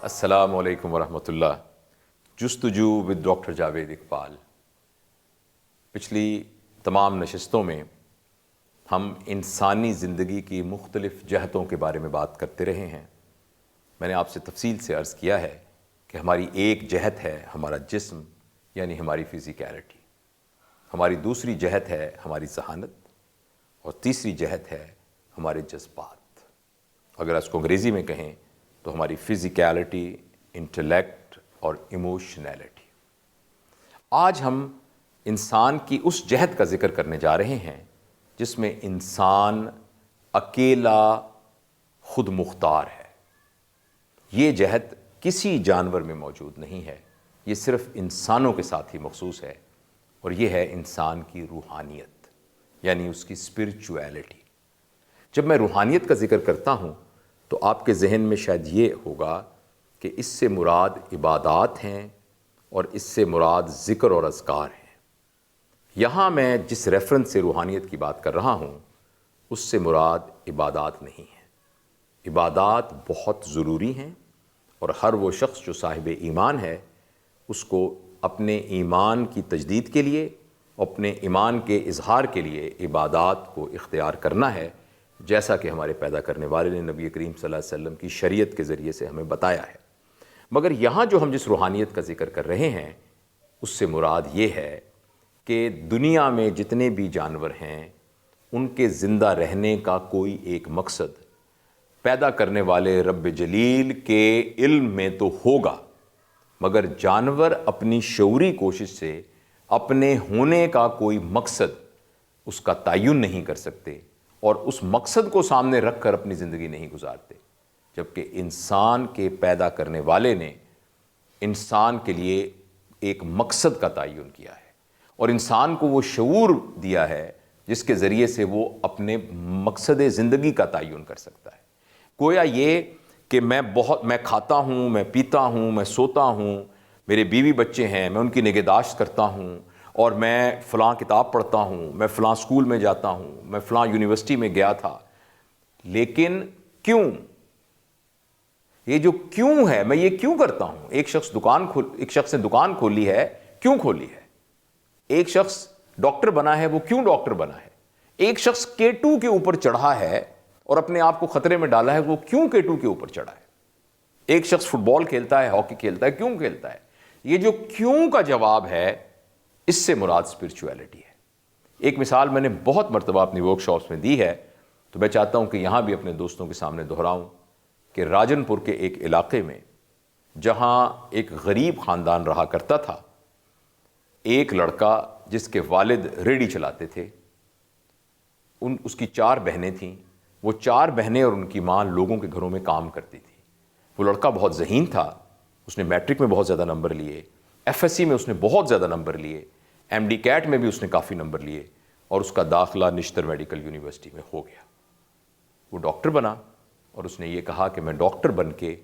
السلام علیکم ورحمۃ اللہ۔ جستجو ود ڈاکٹر جاوید اقبال۔ پچھلی تمام نشستوں میں ہم انسانی زندگی کی مختلف جہتوں کے بارے میں بات کرتے رہے ہیں۔ میں نے آپ سے تفصیل سے عرض کیا ہے کہ ہماری ایک جہت ہے ہمارا جسم، یعنی ہماری فزیکیلٹی، ہماری دوسری جہت ہے ہماری ذہانت، اور تیسری جہت ہے ہمارے جذبات۔ اگر اس کو انگریزی میں کہیں تو ہماری فزیکیلٹی، انٹلیکٹ اور ایموشنیلٹی۔ آج ہم انسان کی اس جہت کا ذکر کرنے جا رہے ہیں جس میں انسان اکیلا خود مختار ہے۔ یہ جہت کسی جانور میں موجود نہیں ہے، یہ صرف انسانوں کے ساتھ ہی مخصوص ہے، اور یہ ہے انسان کی روحانیت، یعنی اس کی اسپرچویلٹی۔ جب میں روحانیت کا ذکر کرتا ہوں تو آپ کے ذہن میں شاید یہ ہوگا کہ اس سے مراد عبادات ہیں اور اس سے مراد ذکر اور اذکار ہیں۔ یہاں میں جس ریفرنس سے روحانیت کی بات کر رہا ہوں اس سے مراد عبادات نہیں ہے۔ عبادات بہت ضروری ہیں، اور ہر وہ شخص جو صاحب ایمان ہے اس کو اپنے ایمان کی تجدید کے لیے، اپنے ایمان کے اظہار کے لیے عبادات کو اختیار کرنا ہے، جیسا کہ ہمارے پیدا کرنے والے نے نبی کریم صلی اللہ علیہ وسلم کی شریعت کے ذریعے سے ہمیں بتایا ہے۔ مگر یہاں جو ہم جس روحانیت کا ذکر کر رہے ہیں اس سے مراد یہ ہے کہ دنیا میں جتنے بھی جانور ہیں ان کے زندہ رہنے کا کوئی ایک مقصد پیدا کرنے والے رب جلیل کے علم میں تو ہوگا، مگر جانور اپنی شعوری کوشش سے اپنے ہونے کا کوئی مقصد اس کا تعین نہیں کر سکتے، اور اس مقصد کو سامنے رکھ کر اپنی زندگی نہیں گزارتے، جبکہ انسان کے پیدا کرنے والے نے انسان کے لیے ایک مقصد کا تعین کیا ہے، اور انسان کو وہ شعور دیا ہے جس کے ذریعے سے وہ اپنے مقصد زندگی کا تعین کر سکتا ہے۔ گویا یہ کہ میں کھاتا ہوں، میں پیتا ہوں، میں سوتا ہوں، میرے بیوی بچے ہیں، میں ان کی نگہداشت کرتا ہوں، اور میں فلاں کتاب پڑھتا ہوں، میں فلاں اسکول میں جاتا ہوں، میں فلاں یونیورسٹی میں گیا تھا، لیکن کیوں؟ یہ جو کیوں ہے، میں یہ کیوں کرتا ہوں؟ ایک شخص نے دکان کھولی ہے، کیوں کھولی ہے؟ ایک شخص ڈاکٹر بنا ہے، وہ کیوں ڈاکٹر بنا ہے؟ ایک شخص K2 کے اوپر چڑھا ہے اور اپنے آپ کو خطرے میں ڈالا ہے، وہ کیوں K2 کے اوپر چڑھا ہے؟ ایک شخص فٹ بال کھیلتا ہے، ہاکی کھیلتا ہے، کیوں کھیلتا ہے؟ یہ جو کیوں کا جواب ہے اس سے مراد اسپرچویلٹی ہے۔ ایک مثال میں نے بہت مرتبہ اپنی ورک شاپس میں دی ہے، تو میں چاہتا ہوں کہ یہاں بھی اپنے دوستوں کے سامنے دہراؤں کہ راجن پور کے ایک علاقے میں جہاں ایک غریب خاندان رہا کرتا تھا، ایک لڑکا جس کے والد ریڑھی چلاتے تھے، اس کی 4 بہنیں تھیں، وہ 4 بہنیں اور ان کی ماں لوگوں کے گھروں میں کام کرتی تھی۔ وہ لڑکا بہت ذہین تھا، اس نے میٹرک میں بہت زیادہ نمبر لیے، FSC میں اس نے بہت زیادہ نمبر لیے، MD کیٹ میں بھی اس نے کافی نمبر لیے، اور اس کا داخلہ نشتر میڈیکل یونیورسٹی میں ہو گیا۔ وہ ڈاکٹر بنا، اور اس نے یہ کہا کہ میں ڈاکٹر بن کے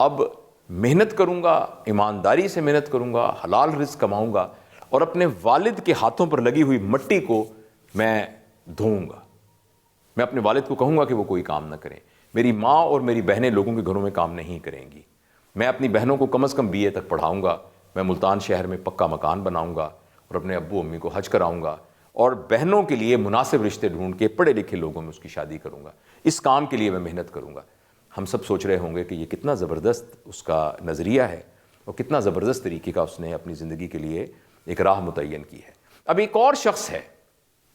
اب محنت کروں گا، ایمانداری سے محنت کروں گا، حلال رزق کماؤں گا، اور اپنے والد کے ہاتھوں پر لگی ہوئی مٹی کو میں دھوؤں گا۔ میں اپنے والد کو کہوں گا کہ وہ کوئی کام نہ کریں، میری ماں اور میری بہنیں لوگوں کے گھروں میں کام نہیں کریں گی، میں اپنی بہنوں کو کم از کم BA تک پڑھاؤں گا، میں ملتان شہر میں پکا مکان بناؤں گا، اور اپنے ابو امی کو حج کراؤں گا، اور بہنوں کے لیے مناسب رشتے ڈھونڈ کے پڑھے لکھے لوگوں میں اس کی شادی کروں گا، اس کام کے لیے میں محنت کروں گا۔ ہم سب سوچ رہے ہوں گے کہ یہ کتنا زبردست اس کا نظریہ ہے، اور کتنا زبردست طریقے کا اس نے اپنی زندگی کے لیے ایک راہ متعین کی ہے۔ اب ایک اور شخص ہے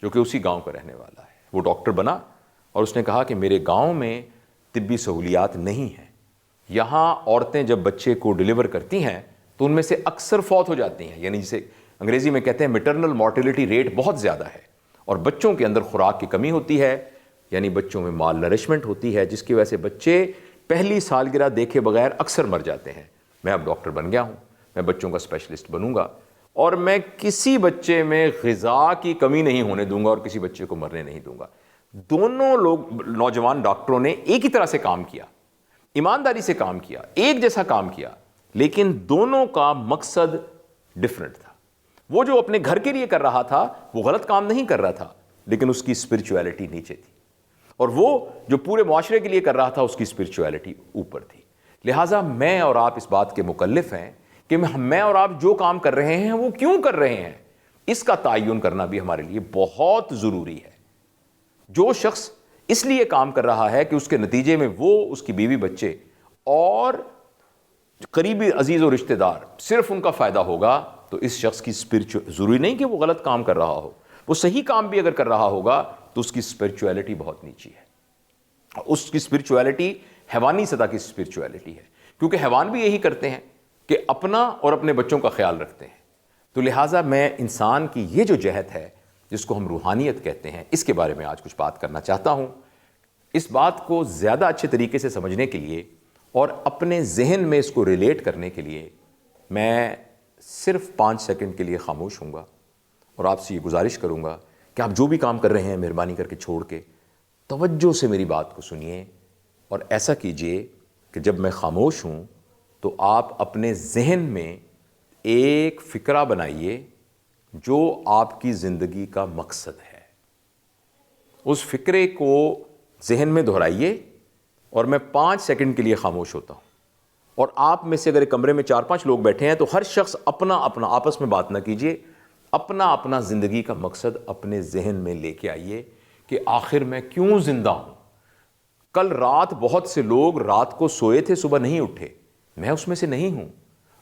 جو کہ اسی گاؤں کا رہنے والا ہے، وہ ڈاکٹر بنا، اور اس نے کہا کہ میرے گاؤں میں طبی سہولیات نہیں ہیں، یہاں عورتیں جب بچے کو ڈیلیور کرتی ہیں تو ان میں سے اکثر فوت ہو جاتی ہیں، یعنی جسے انگریزی میں کہتے ہیں میٹرنل مورٹیلٹی ریٹ بہت زیادہ ہے، اور بچوں کے اندر خوراک کی کمی ہوتی ہے، یعنی بچوں میں مال نرشمنٹ ہوتی ہے، جس کی وجہ سے بچے پہلی سالگرہ دیکھے بغیر اکثر مر جاتے ہیں۔ میں اب ڈاکٹر بن گیا ہوں، میں بچوں کا اسپیشلسٹ بنوں گا، اور میں کسی بچے میں غذا کی کمی نہیں ہونے دوں گا اور کسی بچے کو مرنے نہیں دوں گا۔ دونوں نوجوان ڈاکٹروں نے ایک ہی طرح سے کام کیا، ایمانداری سے کام کیا، ایک جیسا کام کیا، لیکن دونوں کا مقصد ڈیفرنٹ تھا۔ وہ جو اپنے گھر کے لیے کر رہا تھا وہ غلط کام نہیں کر رہا تھا، لیکن اس کی اسپرچویلٹی نیچے تھی، اور وہ جو پورے معاشرے کے لیے کر رہا تھا اس کی اسپرچویلٹی اوپر تھی۔ لہٰذا میں اور آپ اس بات کے مکلف ہیں کہ میں اور آپ جو کام کر رہے ہیں وہ کیوں کر رہے ہیں، اس کا تعین کرنا بھی ہمارے لیے بہت ضروری ہے۔ جو شخص اس لیے کام کر رہا ہے کہ اس کے نتیجے میں وہ، اس کی بیوی بچے اور قریبی عزیز و رشتہ دار صرف ان کا فائدہ ہوگا، تو اس شخص کی ضروری نہیں کہ وہ غلط کام کر رہا ہو، وہ صحیح کام بھی اگر کر رہا ہوگا تو اس کی اسپرچویلٹی بہت نیچی ہے۔ اس کی اسپرچویلٹی حیوانی سطح کی اسپرچویلٹی ہے، کیونکہ حیوان بھی یہی کرتے ہیں کہ اپنا اور اپنے بچوں کا خیال رکھتے ہیں۔ تو لہٰذا میں انسان کی یہ جو جہت ہے جس کو ہم روحانیت کہتے ہیں، اس کے بارے میں آج کچھ بات کرنا چاہتا ہوں۔ اس بات کو زیادہ اچھے طریقے سے سمجھنے کے لیے اور اپنے ذہن میں اس کو ریلیٹ کرنے کے لیے میں صرف 5 سیکنڈ کے لیے خاموش ہوں گا اور آپ سے یہ گزارش کروں گا کہ آپ جو بھی کام کر رہے ہیں مہربانی کر کے چھوڑ کے توجہ سے میری بات کو سنیے، اور ایسا کیجئے کہ جب میں خاموش ہوں تو آپ اپنے ذہن میں ایک فکرہ بنائیے جو آپ کی زندگی کا مقصد ہے۔ اس فکرے کو ذہن میں دہرائیے اور میں 5 سیکنڈ کے لیے خاموش ہوتا ہوں، اور آپ میں سے اگر ایک کمرے میں 4-5 لوگ بیٹھے ہیں تو ہر شخص اپنا اپنا، آپس میں بات نہ کیجئے، اپنا اپنا زندگی کا مقصد اپنے ذہن میں لے کے آئیے کہ آخر میں کیوں زندہ ہوں۔ کل رات بہت سے لوگ رات کو سوئے تھے، صبح نہیں اٹھے، میں اس میں سے نہیں ہوں۔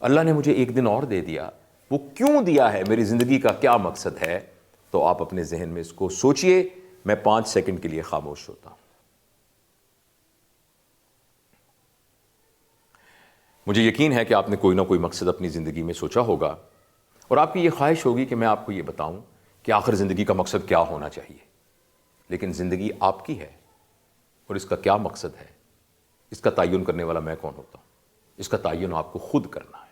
اللہ نے مجھے ایک دن اور دے دیا، وہ کیوں دیا ہے، میری زندگی کا کیا مقصد ہے؟ تو آپ اپنے ذہن میں اس کو سوچئے۔ میں 5 سیکنڈ کے لیے خاموش ہوتا ہوں۔ مجھے یقین ہے کہ آپ نے کوئی نہ کوئی مقصد اپنی زندگی میں سوچا ہوگا، اور آپ کی یہ خواہش ہوگی کہ میں آپ کو یہ بتاؤں کہ آخر زندگی کا مقصد کیا ہونا چاہیے۔ لیکن زندگی آپ کی ہے، اور اس کا کیا مقصد ہے، اس کا تعین کرنے والا میں کون ہوتا ہوں؟ اس کا تعین آپ کو خود کرنا ہے۔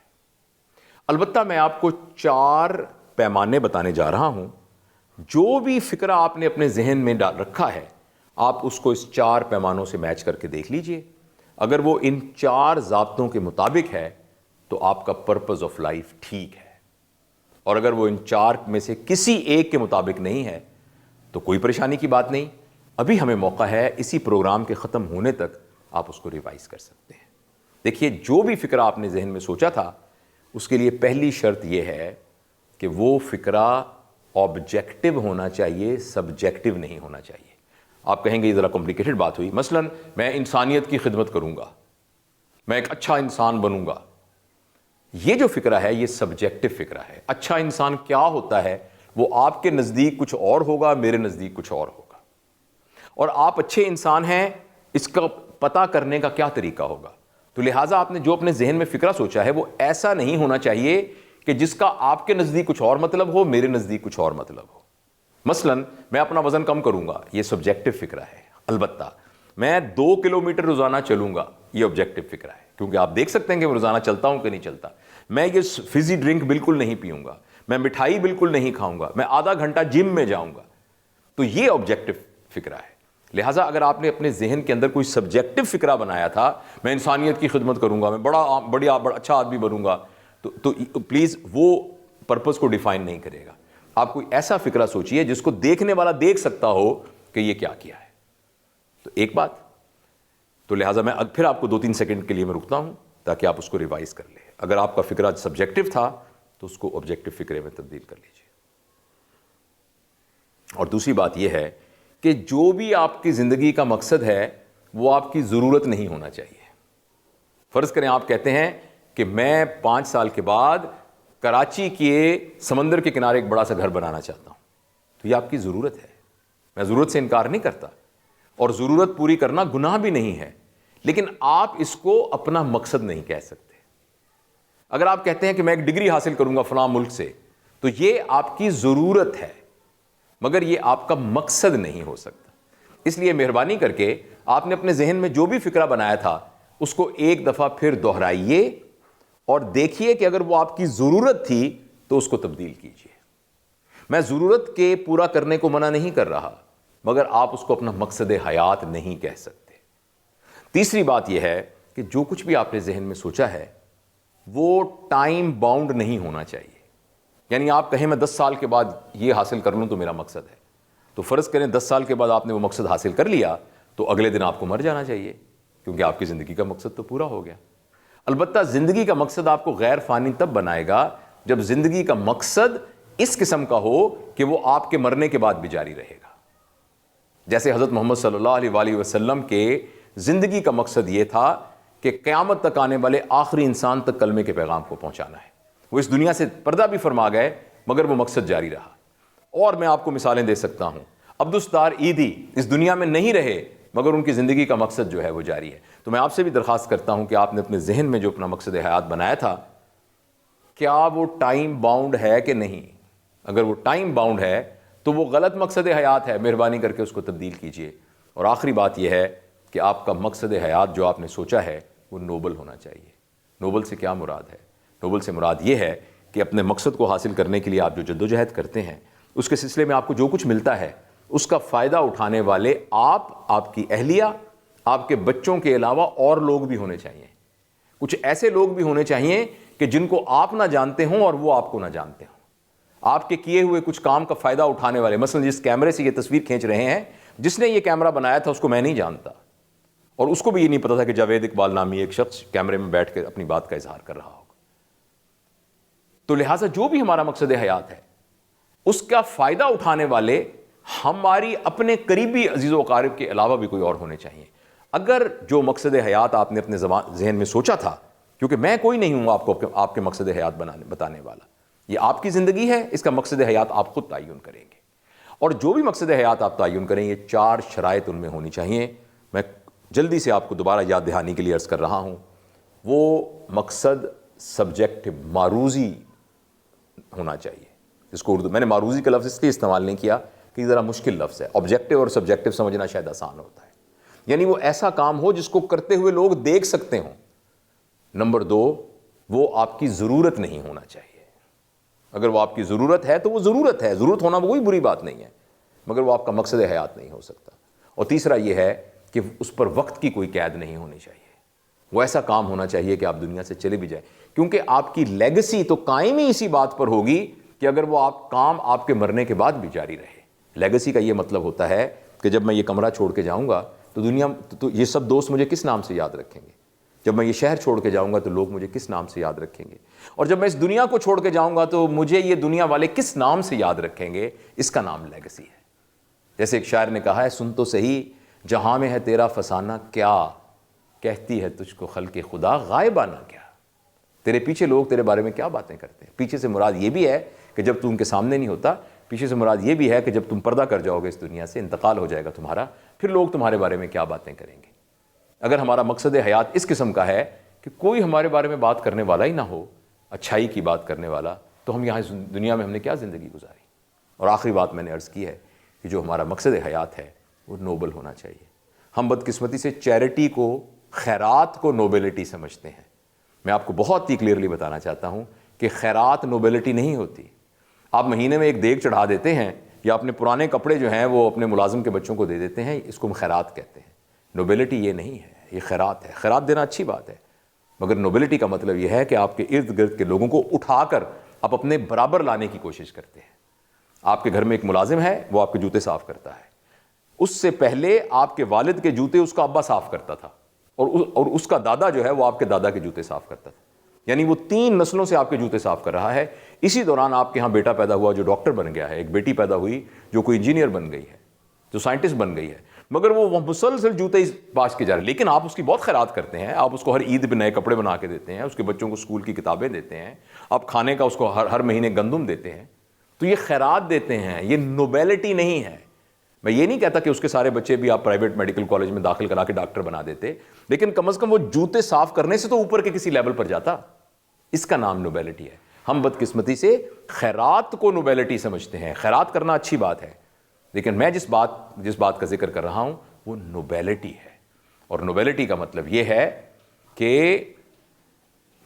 البتہ میں آپ کو 4 پیمانے بتانے جا رہا ہوں۔ جو بھی فکرہ آپ نے اپنے ذہن میں رکھا ہے، آپ اس کو اس 4 پیمانوں سے میچ کر کے دیکھ لیجئے۔ اگر وہ ان 4 ضابطوں کے مطابق ہے تو آپ کا پرپز آف لائف ٹھیک ہے، اور اگر وہ ان 4 میں سے کسی ایک کے مطابق نہیں ہے تو کوئی پریشانی کی بات نہیں، ابھی ہمیں موقع ہے، اسی پروگرام کے ختم ہونے تک آپ اس کو ریوائز کر سکتے ہیں۔ دیکھیے، جو بھی فکرہ آپ نے ذہن میں سوچا تھا، اس کے لیے پہلی شرط یہ ہے کہ وہ فکرہ آبجیکٹو ہونا چاہیے، سبجیکٹو نہیں ہونا چاہیے۔ آپ کہیں گے یہ ذرا کمپلیکیٹڈ بات ہوئی، مثلا میں انسانیت کی خدمت کروں گا، میں ایک اچھا انسان بنوں گا۔ یہ جو فکرہ ہے یہ سبجیکٹو فکرہ ہے۔ اچھا انسان کیا ہوتا ہے وہ آپ کے نزدیک کچھ اور ہوگا، میرے نزدیک کچھ اور ہوگا، اور آپ اچھے انسان ہیں اس کا پتہ کرنے کا کیا طریقہ ہوگا۔ تو لہٰذا آپ نے جو اپنے ذہن میں فکرہ سوچا ہے وہ ایسا نہیں ہونا چاہیے کہ جس کا آپ کے نزدیک کچھ اور مطلب ہو، میرے نزدیک کچھ اور مطلب ہو۔ مثلا میں اپنا وزن کم کروں گا، یہ سبجیکٹو فکرہ ہے۔ البتہ میں 2 کلومیٹر روزانہ چلوں گا، یہ آبجیکٹو فکرہ ہے، کیونکہ آپ دیکھ سکتے ہیں کہ میں روزانہ چلتا ہوں کہ نہیں چلتا۔ میں یہ فزی ڈرنک بالکل نہیں پیوں گا، میں مٹھائی بالکل نہیں کھاؤں گا، میں آدھا گھنٹہ جم میں جاؤں گا، تو یہ آبجیکٹو فکرہ ہے۔ لہٰذا اگر آپ نے اپنے ذہن کے اندر کوئی سبجیکٹو فکرہ بنایا تھا، میں انسانیت کی خدمت کروں گا، میں بڑا اچھا آدمی بنوں گا، تو پلیز وہ پرپز کو ڈیفائن نہیں کرے گا۔ آپ کوئی ایسا فکرہ سوچئے جس کو دیکھنے والا دیکھ سکتا ہو کہ یہ کیا کیا ہے۔ تو ایک بات، تو لہٰذا میں پھر آپ کو 2-3 سیکنڈ کے لیے میں رکتا ہوں تاکہ آپ اس کو ریوائز کر لیں۔ اگر آپ کا فکرہ سبجیکٹو تھا تو اس کو آبجیکٹو فکرے میں تبدیل کر لیجیے۔ اور دوسری بات یہ ہے کہ جو بھی آپ کی زندگی کا مقصد ہے وہ آپ کی ضرورت نہیں ہونا چاہیے۔ فرض کریں آپ کہتے ہیں کہ میں 5 سال کے بعد کراچی کے سمندر کے کنارے ایک بڑا سا گھر بنانا چاہتا ہوں، تو یہ آپ کی ضرورت ہے۔ میں ضرورت سے انکار نہیں کرتا، اور ضرورت پوری کرنا گناہ بھی نہیں ہے، لیکن آپ اس کو اپنا مقصد نہیں کہہ سکتے۔ اگر آپ کہتے ہیں کہ میں ایک ڈگری حاصل کروں گا فلاں ملک سے، تو یہ آپ کی ضرورت ہے، مگر یہ آپ کا مقصد نہیں ہو سکتا۔ اس لیے مہربانی کر کے آپ نے اپنے ذہن میں جو بھی فکرہ بنایا تھا اس کو ایک دفعہ پھر دہرائیے اور دیکھیے کہ اگر وہ آپ کی ضرورت تھی تو اس کو تبدیل کیجیے۔ میں ضرورت کے پورا کرنے کو منع نہیں کر رہا، مگر آپ اس کو اپنا مقصد حیات نہیں کہہ سکتے۔ تیسری بات یہ ہے کہ جو کچھ بھی آپ نے ذہن میں سوچا ہے وہ ٹائم باؤنڈ نہیں ہونا چاہیے۔ یعنی آپ کہیں میں 10 سال کے بعد یہ حاصل کر لوں تو میرا مقصد ہے، تو فرض کریں 10 سال کے بعد آپ نے وہ مقصد حاصل کر لیا تو اگلے دن آپ کو مر جانا چاہیے، کیونکہ آپ کی زندگی کا مقصد تو پورا ہو گیا۔ البتہ زندگی کا مقصد آپ کو غیر فانی تب بنائے گا جب زندگی کا مقصد اس قسم کا ہو کہ وہ آپ کے مرنے کے بعد بھی جاری رہے گا. جیسے حضرت محمد صلی اللہ علیہ وآلہ وسلم کے زندگی کا مقصد یہ تھا کہ قیامت تک آنے والے آخری انسان تک کلمے کے پیغام کو پہنچانا ہے. وہ اس دنیا سے پردہ بھی فرما گئے مگر وہ مقصد جاری رہا. اور میں آپ کو مثالیں دے سکتا ہوں. عبدالستار عیدی اس دنیا میں نہیں رہے مگر ان کی زندگی کا مقصد جو ہے وہ جاری ہے. تو میں آپ سے بھی درخواست کرتا ہوں کہ آپ نے اپنے ذہن میں جو اپنا مقصد حیات بنایا تھا کیا وہ ٹائم باؤنڈ ہے کہ نہیں. اگر وہ ٹائم باؤنڈ ہے تو وہ غلط مقصد حیات ہے. مہربانی کر کے اس کو تبدیل کیجئے. اور آخری بات یہ ہے کہ آپ کا مقصد حیات جو آپ نے سوچا ہے وہ نوبل ہونا چاہیے. نوبل سے کیا مراد ہے؟ نوبل سے مراد یہ ہے کہ اپنے مقصد کو حاصل کرنے کے لیے آپ جو جدوجہد کرتے ہیں اس کے سلسلے میں آپ کو جو کچھ ملتا ہے اس کا فائدہ اٹھانے والے آپ کی اہلیہ، آپ کے بچوں کے علاوہ اور لوگ بھی ہونے چاہیے. کچھ ایسے لوگ بھی ہونے چاہیے کہ جن کو آپ نہ جانتے ہوں اور وہ آپ کو نہ جانتے ہوں. آپ کے کیے ہوئے کچھ کام کا فائدہ اٹھانے والے. مثلا جس کیمرے سے یہ تصویر کھینچ رہے ہیں جس نے یہ کیمرہ بنایا تھا اس کو میں نہیں جانتا اور اس کو بھی یہ نہیں پتا تھا کہ جاوید اقبال نامی ایک شخص کیمرے میں بیٹھ کے اپنی بات کا اظہار کر رہا ہوگا. تو لہٰذا جو بھی ہمارا مقصد حیات ہے اس کا فائدہ اٹھانے والے ہماری اپنے قریبی عزیز و اقارب کے علاوہ بھی کوئی اور ہونے چاہیے. اگر جو مقصد حیات آپ نے اپنے ذہن میں سوچا تھا، کیونکہ میں کوئی نہیں ہوں آپ کے مقصد حیات بتانے والا، یہ آپ کی زندگی ہے، اس کا مقصد حیات آپ خود تعین کریں گے. اور جو بھی مقصد حیات آپ تعین کریں یہ 4 شرائط ان میں ہونی چاہیے. میں جلدی سے آپ کو دوبارہ یاد دہانی کے لیے عرض کر رہا ہوں. وہ مقصد سبجیکٹو، معروضی ہونا چاہیے. جس کو اردو میں نے معروضی کا لفظ اس لیے استعمال نہیں کیا کہ یہ ذرا مشکل لفظ ہے. آبجیکٹو اور سبجیکٹو سمجھنا شاید آسان ہوتا ہے. یعنی وہ ایسا کام ہو جس کو کرتے ہوئے لوگ دیکھ سکتے ہوں. نمبر 2، وہ آپ کی ضرورت نہیں ہونا چاہیے. اگر وہ آپ کی ضرورت ہے تو وہ ضرورت ہے، ضرورت ہونا کوئی بری بات نہیں ہے، مگر وہ آپ کا مقصد حیات نہیں ہو سکتا. اور تیسرا یہ ہے کہ اس پر وقت کی کوئی قید نہیں ہونی چاہیے. وہ ایسا کام ہونا چاہیے کہ آپ دنیا سے چلے بھی جائیں، کیونکہ آپ کی لیگسی تو قائم ہی اسی بات پر ہوگی کہ اگر وہ کام آپ کے مرنے کے بعد بھی جاری رہے. لیگسی کا یہ مطلب ہوتا ہے کہ جب میں یہ کمرہ چھوڑ کے جاؤں گا تو یہ سب دوست مجھے کس نام سے یاد رکھیں گے. جب میں یہ شہر چھوڑ کے جاؤں گا تو لوگ مجھے کس نام سے یاد رکھیں گے. اور جب میں اس دنیا کو چھوڑ کے جاؤں گا تو مجھے یہ دنیا والے کس نام سے یاد رکھیں گے. اس کا نام لیگسی ہے. جیسے ایک شاعر نے کہا ہے، سن تو صحیح جہاں میں ہے تیرا فسانہ کیا، کہتی ہے تجھ کو خلق خدا غائبانہ کیا. تیرے پیچھے لوگ تیرے بارے میں کیا باتیں کرتے ہیں. پیچھے سے مراد یہ بھی ہے کہ جب تو ان کے سامنے نہیں ہوتا، پیچھے سے مراد یہ بھی ہے کہ جب تم پردہ کر جاؤ گے اس دنیا سے، انتقال ہو جائے گا تمہارا، پھر لوگ تمہارے بارے میں کیا باتیں کریں گے. اگر ہمارا مقصد حیات اس قسم کا ہے کہ کوئی ہمارے بارے میں بات کرنے والا ہی نہ ہو، اچھائی کی بات کرنے والا، تو ہم یہاں اس دنیا میں ہم نے کیا زندگی گزاری. اور آخری بات میں نے عرض کی ہے کہ جو ہمارا مقصد حیات ہے وہ نوبل ہونا چاہیے. ہم بدقسمتی سے چیریٹی کو، خیرات کو نوبلٹی سمجھتے ہیں. میں آپ کو بہت ہی کلیئرلی بتانا چاہتا ہوں کہ خیرات نوبلٹی نہیں ہوتی. آپ مہینے میں ایک دیگ چڑھا دیتے ہیں یا اپنے پرانے کپڑے جو ہیں وہ اپنے ملازم کے بچوں کو دے دیتے ہیں، اس کو ہم خیرات کہتے ہیں. نوبلٹی یہ نہیں ہے، یہ خیرات ہے. خیرات دینا اچھی بات ہے، مگر نوبلٹی کا مطلب یہ ہے کہ آپ کے ارد گرد کے لوگوں کو اٹھا کر آپ اپنے برابر لانے کی کوشش کرتے ہیں. آپ کے گھر میں ایک ملازم ہے، وہ آپ کے جوتے صاف کرتا ہے. اس سے پہلے آپ کے والد کے جوتے اس کا ابا صاف کرتا تھا، اور اس کا دادا جو ہے وہ آپ کے دادا کے جوتے صاف کرتا تھا. یعنی وہ 3 نسلوں سے آپ کے جوتے صاف کر رہا ہے. اسی دوران آپ کے ہاں بیٹا پیدا ہوا جو ڈاکٹر بن گیا ہے، ایک بیٹی پیدا ہوئی جو کوئی انجینئر بن گئی ہے، جو سائنٹسٹ بن گئی ہے، مگر وہ مسلسل جوتے ہی باش کے جا رہے ہیں. لیکن آپ اس کی بہت خیرات کرتے ہیں. آپ اس کو ہر عید پہ نئے کپڑے بنا کے دیتے ہیں، اس کے بچوں کو اسکول کی کتابیں دیتے ہیں، آپ کھانے کا اس کو ہر مہینے گندم دیتے ہیں. تو یہ خیرات دیتے ہیں، یہ نوبیلٹی نہیں ہے. میں یہ نہیں کہتا کہ اس کے سارے بچے بھی آپ پرائیویٹ میڈیکل کالج میں داخل کرا کے ڈاکٹر بنا دیتے، لیکن کم از کم وہ جوتے صاف کرنے سے تو اوپر کے کسی لیول پر جاتا. اس کا نام نوبیلٹی ہے. ہم بدقسمتی سے خیرات کو نوبیلٹی سمجھتے ہیں. خیرات کرنا اچھی بات ہے، لیکن میں جس بات کا ذکر کر رہا ہوں وہ نوبیلٹی ہے. اور نوبیلٹی کا مطلب یہ ہے کہ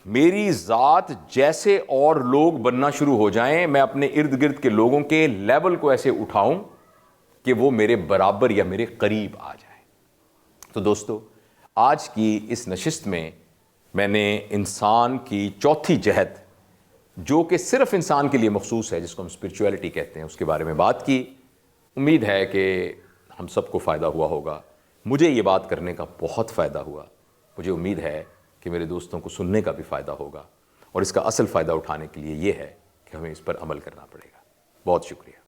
میری ذات جیسے اور لوگ بننا شروع ہو جائیں، میں اپنے ارد گرد کے لوگوں کے لیول کو ایسے اٹھاؤں کہ وہ میرے برابر یا میرے قریب آ جائیں. تو دوستو، آج کی اس نشست میں نے انسان کی چوتھی جہت، جو کہ صرف انسان کے لیے مخصوص ہے، جس کو ہم اسپرچویلٹی کہتے ہیں، اس کے بارے میں بات کی. امید ہے کہ ہم سب کو فائدہ ہوا ہوگا. مجھے یہ بات کرنے کا بہت فائدہ ہوا. مجھے امید ہے کہ میرے دوستوں کو سننے کا بھی فائدہ ہوگا، اور اس کا اصل فائدہ اٹھانے کے لیے یہ ہے کہ ہمیں اس پر عمل کرنا پڑے گا۔ بہت شکریہ۔